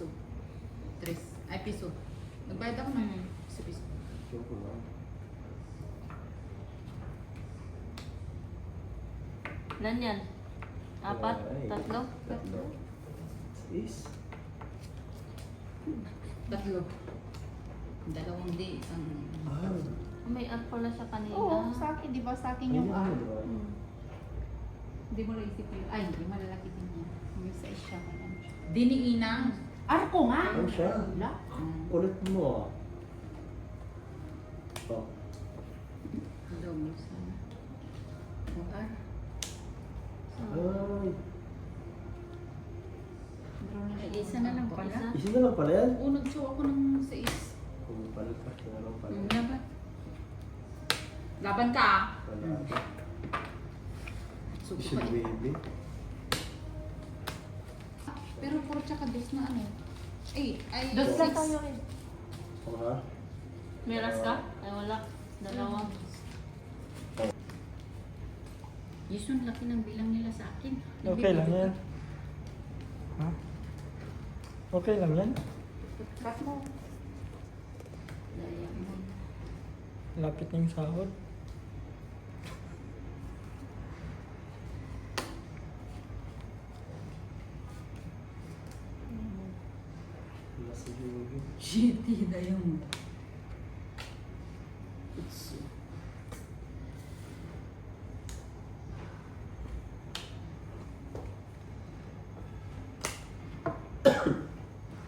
piso. 3. Ay, piso. Nagbayad ako ng piso. Joke lang. Ilan yan? 4? Ay, 3? Tatlo. Is. 3. Dalawang di, isang... Ah. May add pala siya kanina. Oo, sa akin, di ba? Sa akin yung Ayun, R. diba? Hindi mo naisip yun. Ay, hindi, malalaki din yan. May size siya. Diniinang. R ko nga! Ano siya? Wala. Ulit mo. Oh. Double sana. O R. Ay. Ay, isa na lang pala. Isa na lang pala yan? Oo, nag-show ako ng 6. Kung pala pa, meron pala. Laban. Laban ka ah. Wala pa. Suko Si pa eh. baby. Pero puro tsaka dos na ano. Ay, Dos lang 6. tayo eh. Oo ha? Meras ka? Ay wala. Dalawa. Yun, laki ng bilang nila sa akin. Okay lang yan. Ha? Okay lang yan. Cut mo. Daya mo. Lapit ng sahod. Wala si baby. Shitty na yung... It's...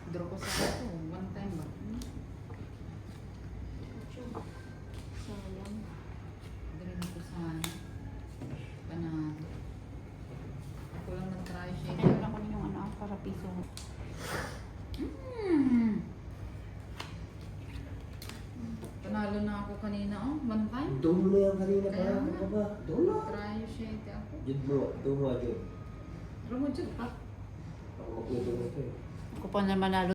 Draw ko sa ito. One time ba? Sayang. Draw ko sa... Banana. Ako lang nag-try siya. Kaya lang ko yung ano, para piso. Panalo na ako kanina. Oh, one time. Doon mo na yan kanina pa. Kaya Ano nga. ka ba? Doon na. Try siya ako. Jud mo. Doon mo, Jud. Pero mo dyan. Ako magluto na ito eh. Ako pa na manalo.